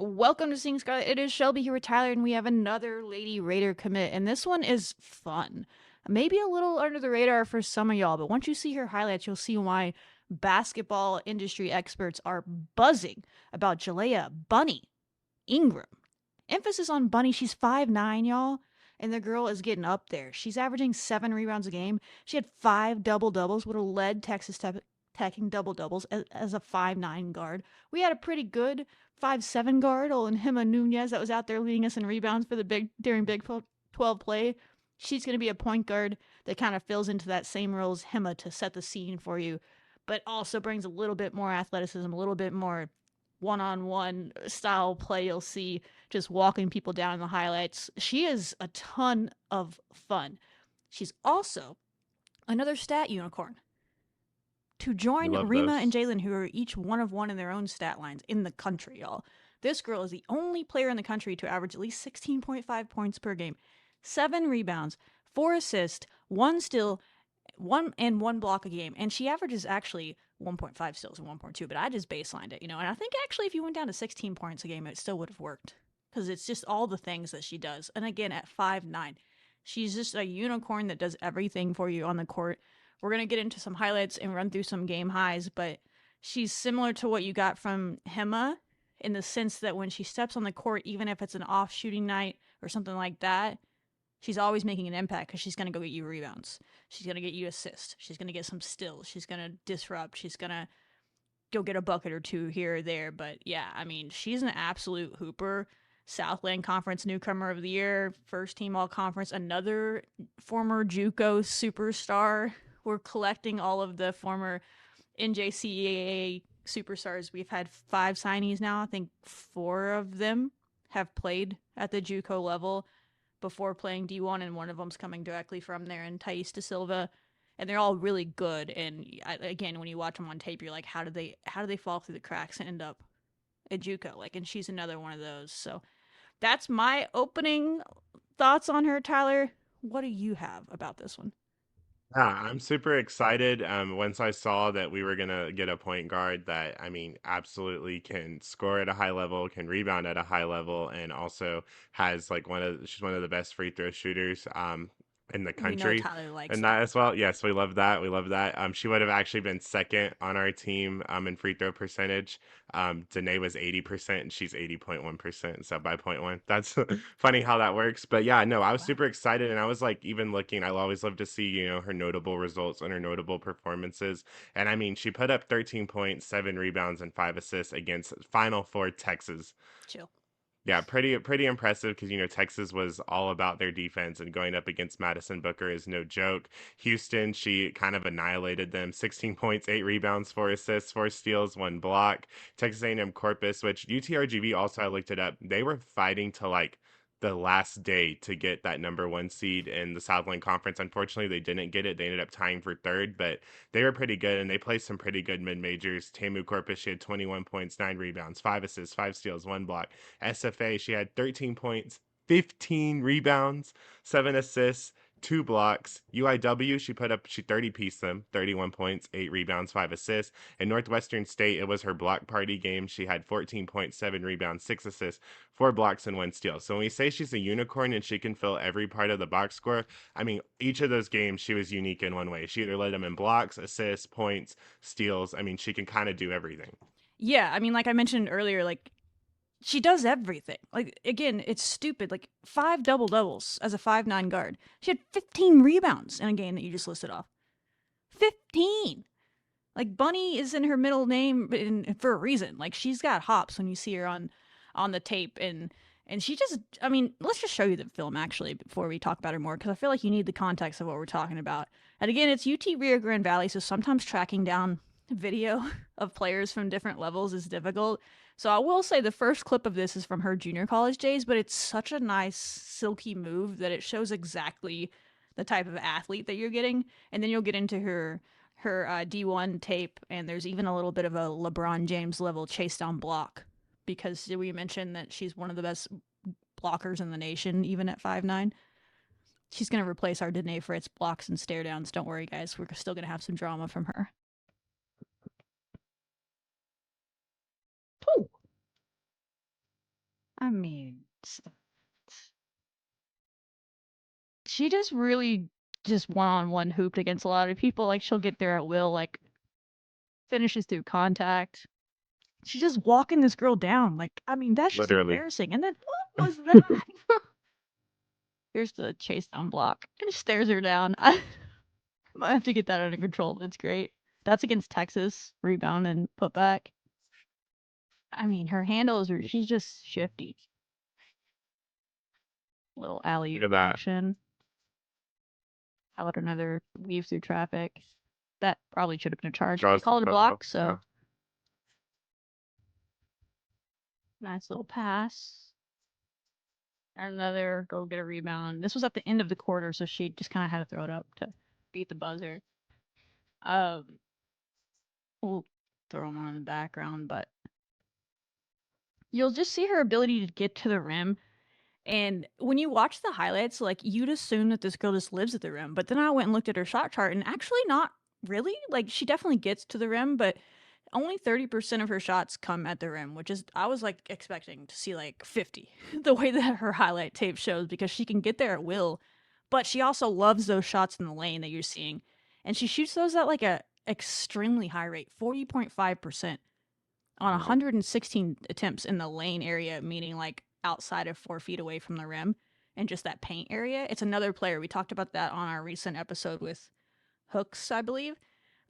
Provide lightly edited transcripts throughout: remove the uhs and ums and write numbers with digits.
Welcome to Seeing Scarlet. It is Shelby here with Tyler, and we have another Lady Raider commit, and this one is fun. Maybe a little under the radar for some of y'all, but once you see her highlights, you'll see why basketball industry experts are buzzing about Jalayah Bunny Ingram. Emphasis on Bunny. She's 5'9", y'all, and the girl is getting up there. She's averaging 7 rebounds a game. She had 5 double-doubles, would have led Texas Tech attacking double-doubles as a 5'9" guard. We had a pretty good 5'7" guard, Hima Nunez, that was out there leading us in rebounds for the Big 12 play. She's going to be a point guard that kind of fills into that same role as Hima to set the scene for you, but also brings a little bit more athleticism, a little bit more one-on-one style play you'll see just walking people down in the highlights. She is a ton of fun. She's also another stat unicorn. To We join love Rima and those. Jalen, who are each one of one in their own stat lines in the country, y'all. This girl is the only player in the country to average at least 16.5 points per game, 7 rebounds, 4 assists, 1 steal, 1 block a game. And she averages actually 1.5 steals and 1.2, but I just baselined it, And I think actually if you went down to 16 points a game, it still would have worked because it's just all the things that she does. And again, at 5'9", she's just a unicorn that does everything for you on the court. We're going to get into some highlights and run through some game highs, but she's similar to what you got from Hema in the sense that when she steps on the court, even if it's an off shooting night or something like that, she's always making an impact because she's going to go get you rebounds. She's going to get you assists. She's going to get some stills. She's going to disrupt. She's going to go get a bucket or two here or there. But yeah, I mean, she's an absolute hooper. Southland Conference Newcomer of the Year, First Team All Conference, another former JUCO superstar. We're collecting all of the former NJCAA superstars. We've had 5 signees now. I think 4 of them have played at the JUCO level before playing D1, and one of them's coming directly from there, and Thais De Silva. And they're all really good. And again, when you watch them on tape, you're like, how do they fall through the cracks and end up at JUCO? And she's another one of those. So that's my opening thoughts on her, Tyler. What do you have about this one? Yeah, I'm super excited. Once I saw that we were gonna get a point guard that, I mean, absolutely can score at a high level, can rebound at a high level, and also has like she's one of the best free throw shooters in the We know country. Tyler likes And that. that as well. Yes, we love that. We love that. She would have actually been second on our team in free throw percentage. Danae was 80% and she's 80.1%. So by point one. That's funny how that works. But yeah, no, I was Wow. super excited and I was like even looking, I always love to see, her notable results and her notable performances. And I mean, she put up 13 points, 7 rebounds, and 5 assists against Final Four Texas. Chill. Yeah, pretty impressive because Texas was all about their defense and going up against Madison Booker is no joke. Houston, she kind of annihilated them. 16 points, 8 rebounds, 4 assists, 4 steals, 1 block. Texas A&M Corpus, which UTRGV also I looked it up. They were fighting to like the last day to get that number 1 seed in the Southland Conference. Unfortunately, they didn't get it. They ended up tying for third, but they were pretty good and they played some pretty good mid majors. Tamu Corpus, she had 21 points, 9 rebounds, 5 assists, 5 steals, 1 block. SFA, she had 13 points, 15 rebounds, 7 assists, 2 blocks. UIW, she 30-pieced them, 31 points, 8 rebounds, 5 assists. In Northwestern State, it was her block party game. She had 14 points, 7 rebounds, 6 assists, 4 blocks, and 1 steal. So when we say she's a unicorn and she can fill every part of the box score, I mean, each of those games she was unique in one way. She either led them in blocks, assists, points, steals. I mean, she can kind of do everything. Yeah, I mean, like I mentioned earlier, she does everything. Again, it's stupid. 5 double doubles as a 5'9" guard. She had 15 rebounds in a game that you just listed off. 15. Bunny is in her middle name for a reason. She's got hops when you see her on the tape, and she just. I mean, let's just show you the film actually before we talk about her more because I feel like you need the context of what we're talking about. And again, it's UT Rio Grande Valley, so sometimes tracking down video of players from different levels is difficult. So I will say the first clip of this is from her junior college days, but it's such a nice silky move that it shows exactly the type of athlete that you're getting, and then you'll get into her D1 tape, and there's even a little bit of a LeBron James level chase down block because we mentioned that she's one of the best blockers in the nation, even at 5'9". She's going to replace our Danae Fritz blocks and stare downs. Don't worry, guys. We're still going to have some drama from her. Ooh. I mean, she just really just one-on-one hooped against a lot of people. Like, she'll get there at will, like, finishes through contact. She's just walking this girl down. Like, I mean, that's just Literally. embarrassing. And then what was that? Here's the chase down block. And stares her down. I might have to get that under control. That's great. That's against Texas. Rebound and put back. I mean, her handles are, she's just shifty. Little alley Look at that. action. How about another weave through traffic? That probably should have been a charge. They Draws the call it a foul. block, so Yeah. nice little pass. Another go get a rebound. This was at the end of the quarter, so she just kind of had to throw it up to beat the buzzer. We'll throw them on in the background, but you'll just see her ability to get to the rim. And when you watch the highlights, like, you'd assume that this girl just lives at the rim. But then I went and looked at her shot chart, and actually not really. Like, she definitely gets to the rim, but only 30% of her shots come at the rim, which is, I was like expecting to see like 50 the way that her highlight tape shows, because she can get there at will, but she also loves those shots in the lane that you're seeing. And she shoots those at like a extremely high rate, 40.5% on Wow. 116 attempts in the lane area, meaning like outside of 4 feet away from the rim and just that paint area. It's another player. We talked about that on our recent episode with Hooks, I believe.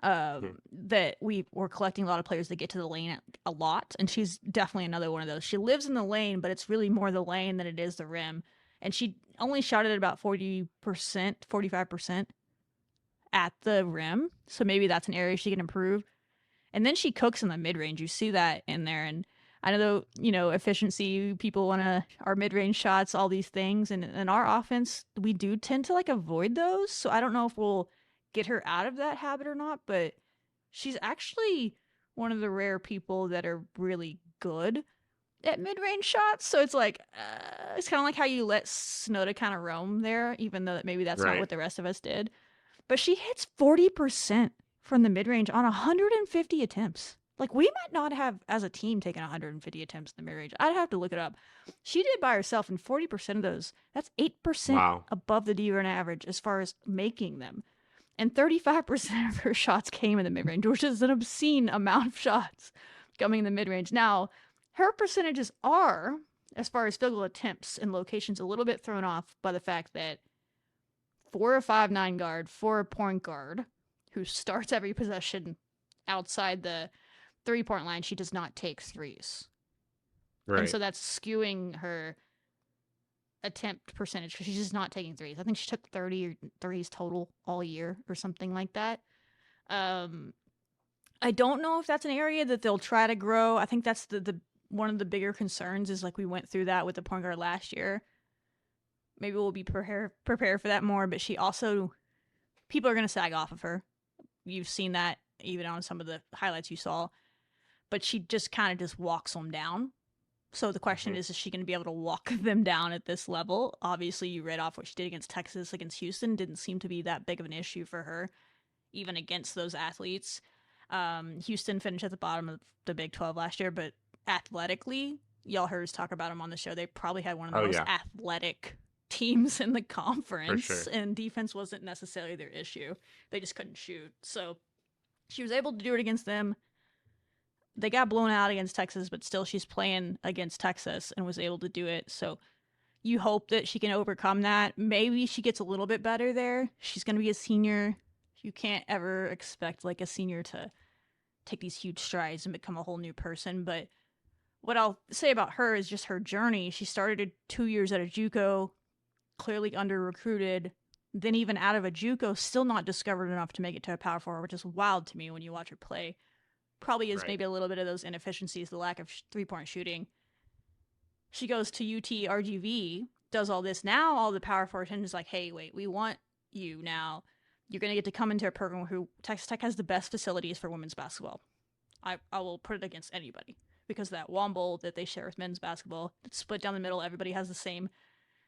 That we were collecting a lot of players that get to the lane a lot, and she's definitely another one of those. She lives in the lane, but it's really more the lane than it is the rim. And she only shot at about 40%, 45% at the rim, so maybe that's an area she can improve. And then she cooks in the mid range. You see that in there, and I know, efficiency, people want to our mid range shots, all these things, and in our offense, we do tend to like avoid those. So I don't know if we'll get her out of that habit or not, but she's actually one of the rare people that are really good at mid-range shots. So it's like, it's kind of like how you let Snoda kind of roam there, even though that maybe that's not Right. what the rest of us did. But she hits 40% from the mid-range on 150 attempts. Like, we might not have, as a team, taken 150 attempts in the mid-range. I'd have to look it up. She did by herself, and 40% of those, that's 8% Wow. above the D-run average as far as making them. And 35% of her shots came in the mid-range, which is an obscene amount of shots coming in the mid-range. Now, her percentages are, as far as field goal attempts and locations, a little bit thrown off by the fact that for a 5'9" guard, for a point guard who starts every possession outside the 3-point line, she does not take threes. And so Right. that's skewing her attempt percentage, because she's just not taking threes. I think she took 30 threes total all year or something like that. I don't know if that's an area that they'll try to grow. I think that's the one of the bigger concerns, is like we went through that with the point guard last year. Maybe we'll be prepare for that more, but she also, people are going to sag off of her. You've seen that even on some of the highlights you saw, but she just kind of just walks them down. So the question is she going to be able to walk them down at this level? Obviously, you read off what she did against Texas, against Houston. Didn't seem to be that big of an issue for her, even against those athletes. Houston finished at the bottom of the Big 12 last year, but athletically, y'all heard us talk about them on the show. They probably had one of the Oh most yeah, athletic teams in the for conference, sure. and defense wasn't necessarily their issue. They just couldn't shoot. So she was able to do it against them. They got blown out against Texas, but still she's playing against Texas and was able to do it. So you hope that she can overcome that. Maybe she gets a little bit better there. She's going to be a senior. You can't ever expect like a senior to take these huge strides and become a whole new person. But what I'll say about her is just her journey. She started 2 years at a JUCO, clearly under recruited. Then even out of a JUCO, still not discovered enough to make it to a Power Four, which is wild to me when you watch her play. Probably is Right. maybe a little bit of those inefficiencies, the lack of 3-point shooting. She goes to UT RGV, does all this. Now all the Power Four attention is like, hey, wait, we want you now. You're going to get to come into a program who Texas Tech has the best facilities for women's basketball. I will put it against anybody, because that Womble that they share with men's basketball, it's split down the middle. Everybody has the same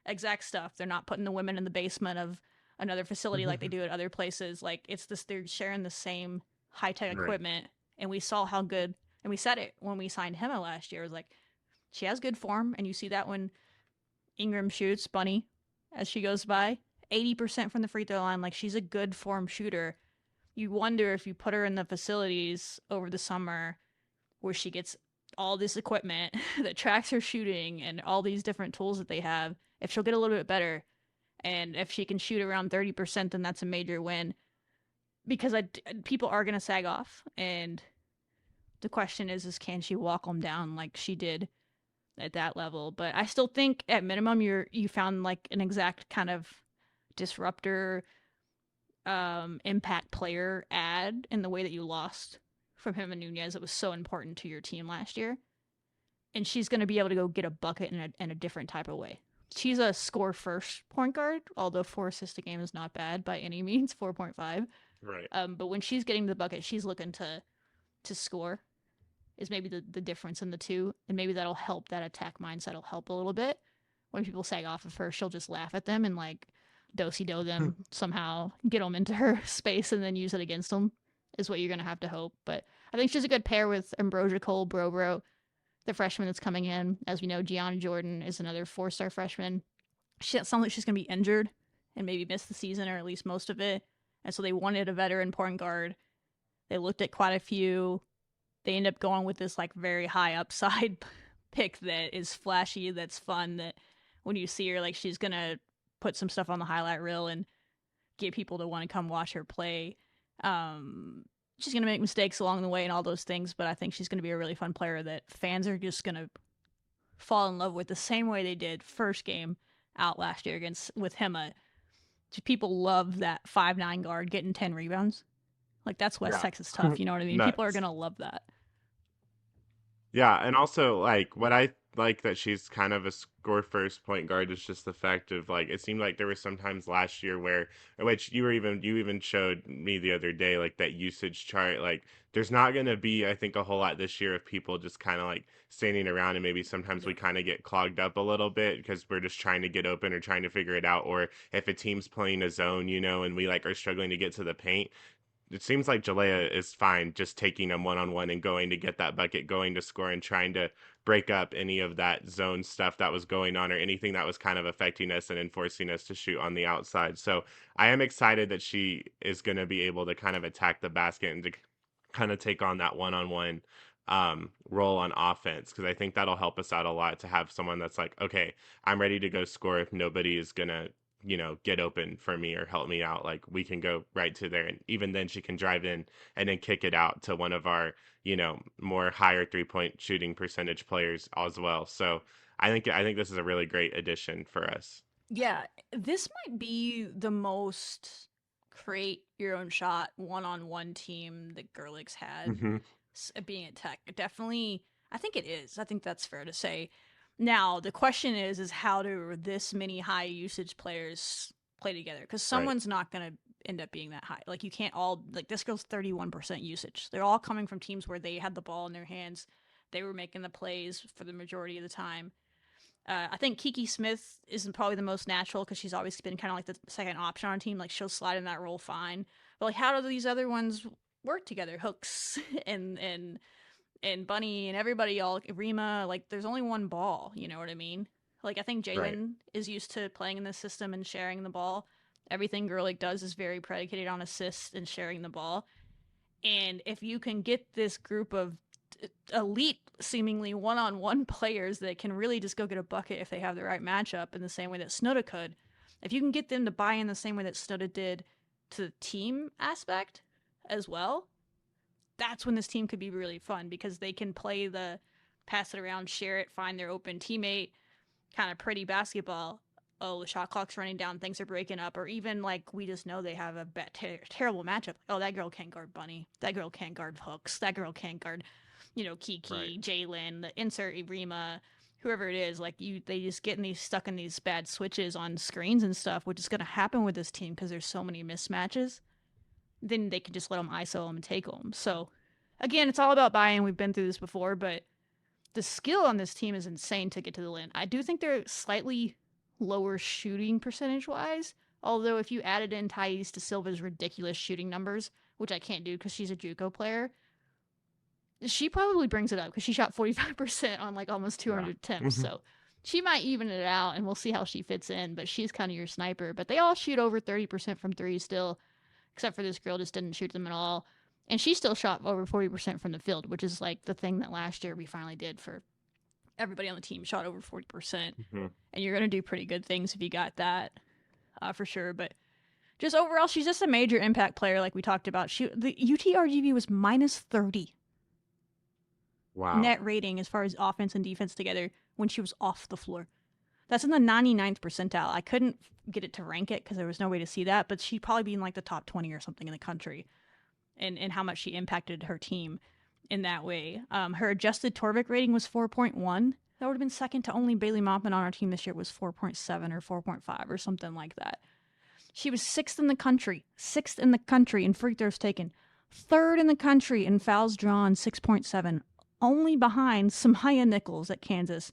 exact stuff. They're not putting the women in the basement of another facility like they do at other places. Like, it's this, they're sharing the same high tech Right. equipment. And we saw how good, and we said it when we signed Hema last year. It was like, She has good form, and you see that when Ingram shoots Bunny as she goes by. 80% from the free throw line. Like, she's a good form shooter. You wonder if you put her in the facilities over the summer where she gets all this equipment that tracks her shooting and all these different tools that they have, if she'll get a little bit better. And if she can shoot around 30%, then that's a major win. Because people are going to sag off. And the question is can she walk them down like she did at that level? But I still think at minimum you found like an exact kind of disruptor impact player ad in the way that you lost from him and Nunez. It was so important to your team last year. And she's going to be able to go get a bucket in a different type of way. She's a score first point guard, although 4 assists a game is not bad by any means, 4.5. Right. But when she's getting the bucket, she's looking to score is maybe the difference in the two. And maybe that'll help, that attack mindset will help a little bit. When people sag off of her, she'll just laugh at them and like do them somehow, get them into her space and then use it against them is what you're going to have to hope. But I think she's a good pair with Ambrosia Cole Bro, the freshman that's coming in. As we know, Gianna Jordan is another 4-star freshman. She sounds like she's going to be injured and maybe miss the season or at least most of it. And so they wanted a veteran point guard. They looked at quite a few. They end up going with this like very high upside pick that is flashy, that's fun, that when you see her, like she's going to put some stuff on the highlight reel and get people to want to come watch her play. She's going to make mistakes along the way and all those things, but I think she's going to be a really fun player that fans are just going to fall in love with the same way they did first game out last year with Hema. People love that 5'9" guard getting 10 rebounds. Like, that's West Texas tough, you know what I mean? People are going to love that. Yeah, and also like what I like that she's kind of a score first point guard is just the fact of like it seemed like there were some times last year where which you even showed me the other day like that usage chart like there's not going to be I think a whole lot this year of people just kind of like standing around and maybe sometimes we kind of get clogged up a little bit because we're just trying to get open or trying to figure it out or if a team's playing a zone, you know, and we like are struggling to get to the paint, it seems like Jalayah is fine just taking them one-on-one and going to get that bucket, going to score and trying to break up any of that zone stuff that was going on or anything that was kind of affecting us and enforcing us to shoot on the outside. So I am excited that she is going to be able to kind of attack the basket and to kind of take on that one-on-one role on offense because I think that'll help us out a lot to have someone that's like, okay, I'm ready to go score if nobody is going to get open for me or help me out. Like we can go right to there. And even then she can drive in and then kick it out to one of our, more higher 3-point shooting percentage players as well. So I think this is a really great addition for us. Yeah, this might be the most create your own shot one-on-one team that Gerlich's had Mm-hmm. being at Tech. Definitely, I think it is. I think that's fair to say. Now, the question is how do this many high usage players play together? Because someone's not going to end up being that high. Like, you can't all, like, this girl's 31% usage. They're all coming from teams where they had the ball in their hands. They were making the plays for the majority of the time. I think Kiki Smith isn't probably the most natural because she's always been kind of like the second option on a team. Like, she'll slide in that role fine. But, like, how do these other ones work together? Hooks and Bunny and everybody, all Rima, like there's only one ball, you know what I mean? Like I think Jalen is used to playing in this system and sharing the ball. Everything Gerlich does is very predicated on assists and sharing the ball. And if you can get this group of elite, seemingly one-on-one players that can really just go get a bucket if they have the right matchup in the same way that Snuda could, if you can get them to buy in the same way that Snuda did to the team aspect as well, that's when this team could be really fun because they can play the pass it around, share it, find their open teammate, kind of pretty basketball. Oh, the shot clock's running down, things are breaking up, or even like we just know they have a terrible matchup. Oh, that girl can't guard Bunny. That girl can't guard Hooks. That girl can't guard, Kiki, Jalen, the insert Rima, whoever it is. Like they just get stuck in these bad switches on screens and stuff, which is going to happen with this team because there's so many mismatches. Then they can just let them ISO them and take them. So, again, it's all about buy-in. We've been through this before, but the skill on this team is insane to get to the lane. I do think they're slightly lower shooting percentage-wise, although if you added in Thais De Silva's ridiculous shooting numbers, which I can't do because she's a JUCO player, She probably brings it up because she shot 45% on like almost Yeah. 200 attempts. So she might even it out, and we'll see how she fits in. But she's kind of your sniper. But they all shoot over 30% from three still, except for this girl just didn't shoot them at all. And she still shot over 40% from the field, which is like the thing that last year we finally did for everybody on the team, shot over 40%. Mhm. And you're going to do pretty good things if you got that, for sure. But just overall, she's just a major impact player, like we talked about. The UTRGV was minus 30 Wow. net rating as far as offense and defense together when she was off the floor. That's in the 99th percentile. I couldn't get it to rank it because there was no way to see that, but she'd probably be in like the top 20 or something in the country, and how much she impacted her team in that way. Her adjusted Torvik rating was 4.1. That would have been second to only Bailey Montman on our team this year. Was 4.7 or 4.5 or something like that. She was sixth in the country in free throws taken, third in the country in fouls drawn, 6.7, only behind Samaya Nichols at Kansas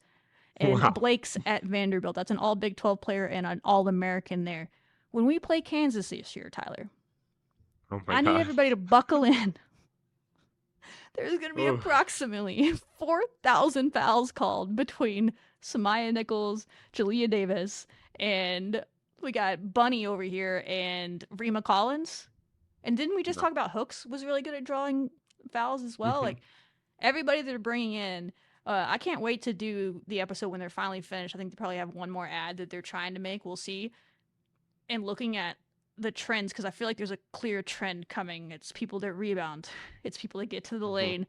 and Wow. Blake's at Vanderbilt. That's an all Big 12 player and an all American there. When we play Kansas this year, Tyler, Oh my I need gosh. everybody to buckle in. There's going to be Ooh. approximately 4,000 fouls called between Samaya Nichols, Jalayah Davis, and we got Bunny over here and Rima Collins. And didn't we just No. talk about Hooks was really good at drawing fouls as well? Mhm. Like everybody they're bringing in. I can't wait to do the episode when they're finally finished. I think they probably have one more ad that they're trying to make. We'll see. And looking at the trends, because I feel like there's a clear trend coming. It's people that rebound. It's people that get to the Mhm. lane.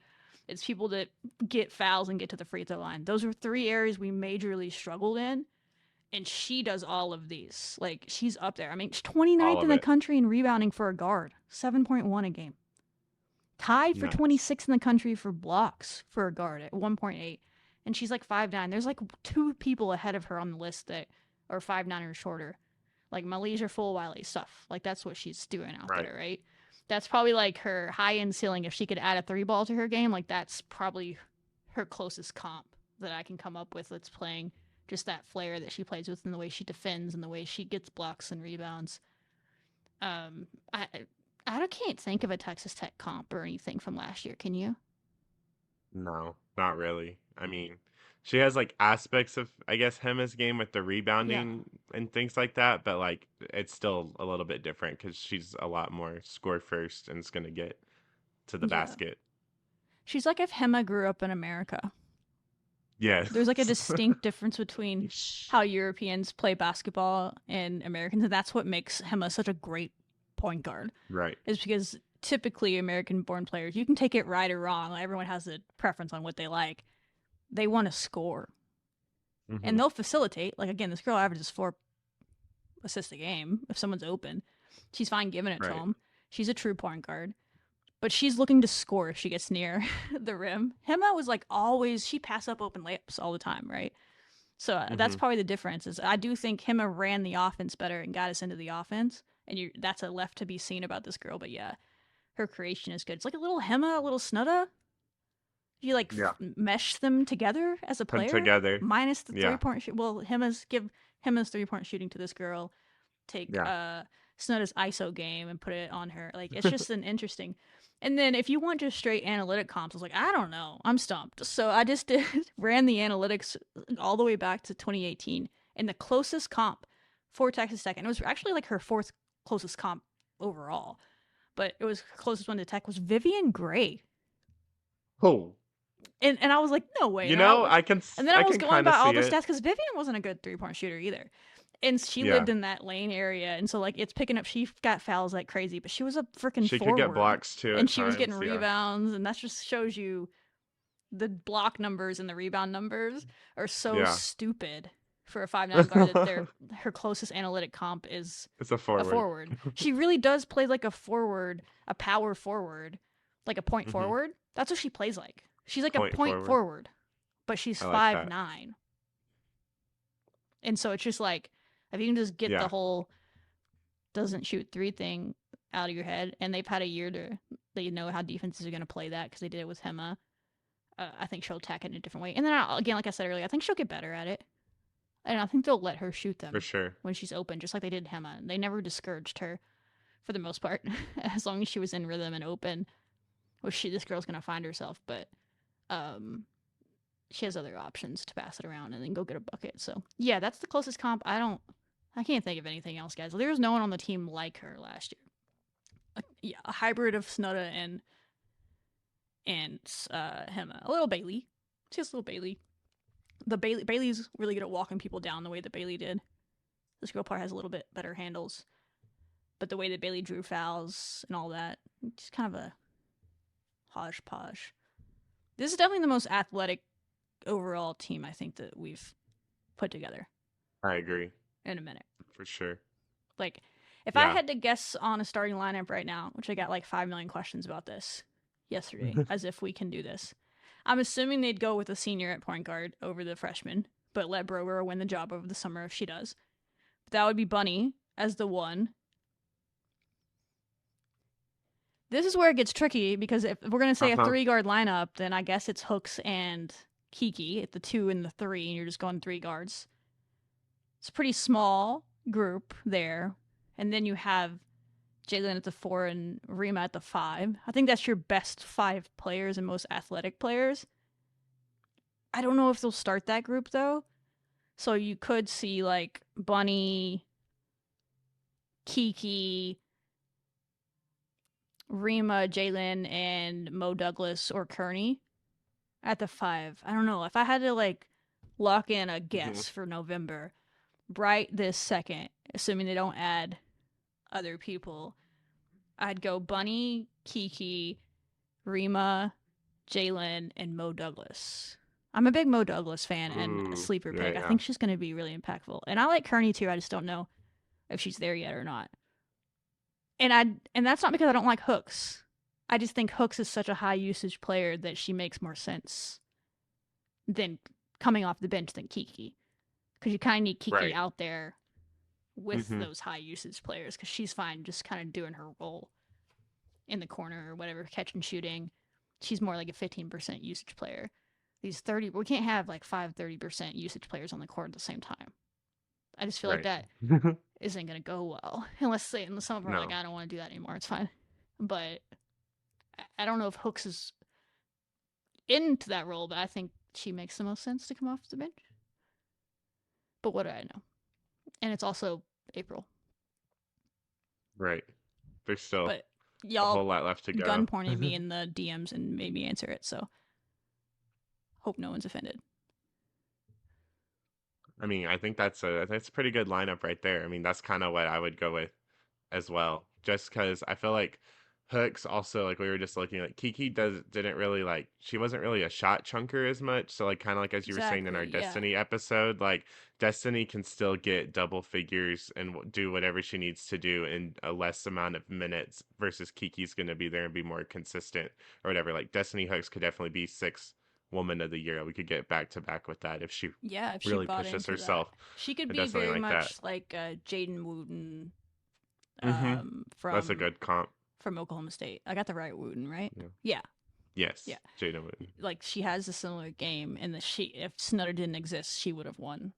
It's people that get fouls and get to the free throw line. Those are three areas we majorly struggled in. And she does all of these. Like, she's up there. I mean, she's All 29th in of the it. country in rebounding for a guard, 7.1 a game. Tied for Nuts. 26th in the country for blocks for a guard at 1.8. And she's like 5'9". There's like two people ahead of her on the list that are 5'9" or shorter. Like Malaysia Full Wiley stuff. Like that's what she's doing out Right. there, right? That's probably like her high end ceiling. If she could add a three ball to her game, like that's probably her closest comp that I can come up with that's playing just that flair that she plays with and the way she defends and the way she gets blocks and rebounds. Um, I I can't think of a Texas Tech comp or anything from last year. Can you? No, not really. I mean, she has like aspects of, I guess, Hema's game with the Yeah, rebounding and things like that, but like it's still a little bit different because she's a lot more score first and is gonna get to the yeah. basket. She's like if Hema grew up in America. Yes. There's like a distinct difference between how Europeans play basketball and Americans, and that's what makes Hema such a great point guard. Right. Is because typically American-born players, you can take it right or wrong. Everyone has a preference on what they like. They want to score, Hmm. and they'll facilitate. Like again, this girl averages 4 assists a game if someone's open. She's fine giving it to Right. them. She's a true point guard. But she's looking to score if she gets near the rim. Hema was like always, she pass up open layups all the time, right? So that's Hmm. probably the difference. Is I do think Hema ran the offense better and got us into the offense, and that's a left to be seen about this girl. But yeah, her creation is good. It's like a little Hema, a little Snudda. You like Yeah. mesh them together as a Put player, together. minus the Yeah. 3 point shoot. Well, give Hema's 3 point shooting to this girl. Take Yeah. Snudda's ISO game and put it on her. Like it's just an interesting. And then if you want just straight analytic comps, I was like, I don't know, I'm stumped. So I just ran the analytics all the way back to 2018, and the closest comp for Texas Tech, and it was actually like her fourth closest comp overall, but it was closest one to Tech was Vivian Gray, Oh, and I was like, no way. you know, And then I I was can going kind by of all see the it. stats because Vivian wasn't a good 3 point shooter either. And she Yeah. lived in that lane area, and so like it's picking up. She got fouls like crazy, but she was a freaking She could get forward, blocks too and at she was getting times. Yeah. rebounds, and that just shows you the block numbers and the rebound numbers are so Yeah. stupid for a 5'9" guard that her closest analytic comp is It's a a forward. forward. She really does play like a forward, a power forward, like a point Hmm. forward. That's what she plays like. She's like a Point point forward. forward, but she's I like that. 5'9". And so it's just like if you can just get the Yeah. whole doesn't shoot three thing out of your head, and they've had a year to they know how defenses are going to play that because they did it with Hema. I think she'll attack it in a different way. And then again, like I said earlier, I think she'll get better at it, and I think they'll let her shoot For them sure. when she's open, just like they did Hema. They never discouraged her for the most part, as long as she was in rhythm and open. well, this girl's gonna find herself, but um, she has other options to pass it around and then go get a bucket. So yeah, that's the closest comp. I can't think of anything else, guys. There was no one on the team like her last year. Yeah, a hybrid of Snudda and Hema. A little Bailey, just a little Bailey. Bailey's really good at walking people down the way that Bailey did. This girl part has a little bit better handles, but the way that Bailey drew fouls and all that, just kind of a hodgepodge. This is definitely the most athletic overall team I think that we've put together I agree in a minute. for sure. Like, if I Yeah. had to guess on a starting lineup right now, which I got like 5 million questions about this yesterday, as if we can do this, I'm assuming they'd go with a senior at point guard over the freshman, but let Broger win the job over the summer if she does. But that would be Bunny as the 1. This is where it gets tricky because if we're going to say a 3-guard lineup, then I guess it's Hooks and Kiki at the 2 and the 3, and you're just going 3 guards. It's a pretty small group there. And then you have Jalen at the 4 and Rima at the 5. I think that's your best 5 players and most athletic players. I don't know if they'll start that group, though. So you could see, like, Bunny, Kiki, Rima, Jalen, and Mo Douglas or Kearney at the 5. I don't know. If I had to, like, lock in a guess for November, right this second, assuming they don't add other people, I'd go Bunny, Kiki, Rima, Jalen, and Mo Douglas. I'm a big Mo Douglas fan and a sleeper pick. I think she's going to be really impactful. And I like Kearney too. I just don't know if she's there yet or not. And that's not because I don't like Hooks. I just think Hooks is such a high usage player that she makes more sense than coming off the bench than Kiki. Because you kind of need Kiki out there with those high usage players because she's fine just kind of doing her role in the corner or whatever, catch and shooting. She's more like a 15% usage player. These 30, we can't have like 30% usage players on the court at the same time. I just feel like that isn't going to go well unless some of them are like, I don't want to do that anymore. It's fine. But I don't know if Hooks is into that role, but I think she makes the most sense to come off the bench. But what do I know? And it's also April. Right. There's still a whole lot left to go. Gun pointed me in the DMs and made me answer it, so hope no one's offended. I mean, I think that's a pretty good lineup right there. I mean, that's kind of what I would go with as well. Just because I feel like Hooks also, like we were just looking, like Kiki didn't really like, she wasn't really a shot chunker as much. So like kind of like as you were saying in our Destiny episode, like Destiny can still get double figures and do whatever she needs to do in a less amount of minutes versus Kiki's going to be there and be more consistent or whatever. Like Destiny Hooks could definitely be 6 Woman of the Year. We could get back to back with that if she really pushes herself. She could be very much like Jaden Wooten from that's a good comp. From Oklahoma State. I got the right Wooten, right? Yeah. Yes. Yeah. Jaden Wooten. Like she has a similar game, and if Snudder didn't exist, she would have won.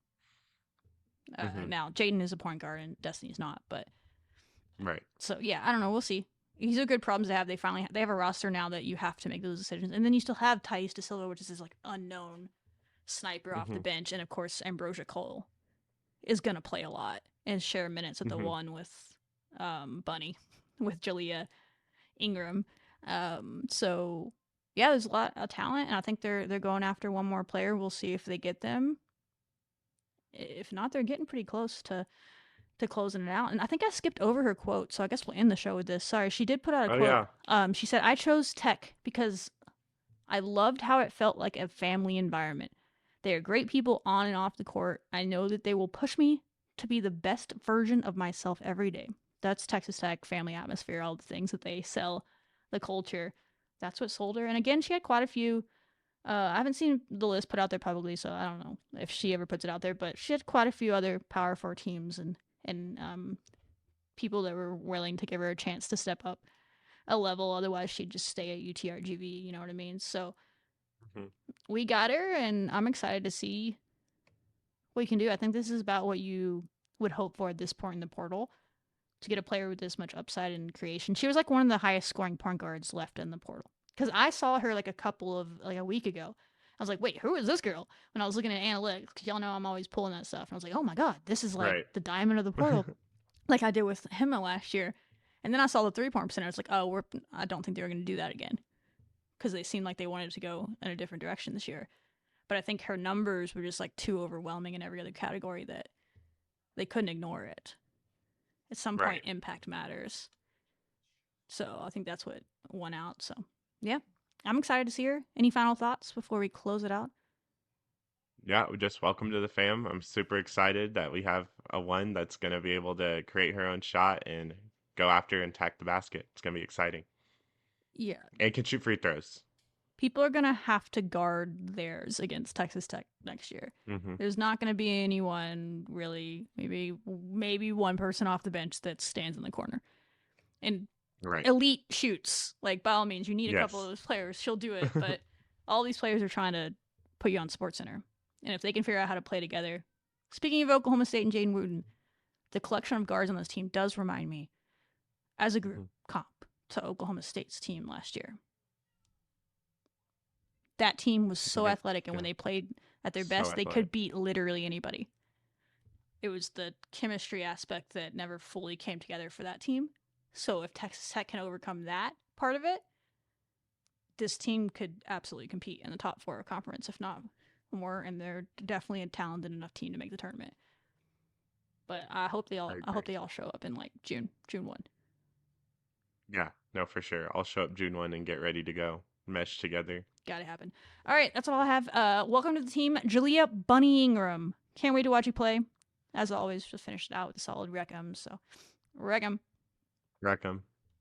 Now Jaden is a point guard, and Destiny's not. But right. So yeah, I don't know. We'll see. These are good problems to have. They have a roster now that you have to make those decisions, and then you still have Thais De Silva, which is this like unknown sniper off the bench, and of course Ambrosia Cole is gonna play a lot and share minutes at the 1 with Bunny, with Jalayah, Ingram. So yeah, there's a lot of talent, and I think they're going after one more player. We'll see if they get them. If not, they're getting pretty close to closing it out. And I think I skipped over her quote, so I guess we'll end the show with this. Sorry, she did put out a quote. Yeah. She said, "I chose Tech because I loved how it felt like a family environment. They are great people on and off the court. I know that they will push me to be the best version of myself every day." That's Texas Tech, family atmosphere, all the things that they sell, the culture. That's what sold her. And again, she had quite a few. I haven't seen the list put out there publicly, so I don't know if she ever puts it out there. But she had quite a few other Power 4 teams and people that were willing to give her a chance to step up a level. Otherwise, she'd just stay at UTRGV. You know what I mean? So we got her, and I'm excited to see what you can do. I think this is about what you would hope for at this point in the portal, to get a player with this much upside and creation. She was like one of the highest scoring point guards left in the portal. because I saw her like a week ago. I was like, wait, who is this girl? When I was looking at analytics, because y'all know I'm always pulling that stuff. And I was like, oh my god, this is like Right. the diamond of the portal, like I did with Hema last year. And then I saw the 3-point percentage. I was like, oh, I don't think they were going to do that again, because they seemed like they wanted to go in a different direction this year. But I think her numbers were just like too overwhelming in every other category that they couldn't ignore it. At some point, Right. impact matters. So I think that's what won out. So yeah, I'm excited to see her. Any final thoughts before we close it out? Yeah, just welcome to the fam. I'm super excited that we have a one that's going to be able to create her own shot and go after and attack the basket. It's going to be exciting. Yeah, And can shoot free throws. people are gonna have to guard theirs against Texas Tech next year. Hmm. There's not gonna be anyone really. Maybe one person off the bench that stands in the corner and Right. elite shoots. Like by all means, you need a couple of Yes. those players. She'll do it, but all these players are trying to put you on Sports Center, and if they can figure out how to play together. Speaking of Oklahoma State and Jaden Wooten, the collection of guards on this team does remind me, as a group, Mhm. comp to Oklahoma State's team last year. That team was so Yeah. athletic, and when Yeah. they played at their So best, they could athletic. beat literally anybody. It was the chemistry aspect that never fully came together for that team. So if Texas Tech can overcome that part of it, this team could absolutely compete in the top 4 of conference, if not more. And they're definitely a talented enough team to make the tournament. But I hope they I all agree. show up in like June 1. Yeah. No, for sure. I'll show up June 1 and get ready to go. Mesh together. Gotta happen. All right, that's all I have. Welcome to the team, Jalayah Bunny Ingram. Can't wait to watch you play. As always, just finished it out with a solid Reckham. So, Reckham. Wreck 'em.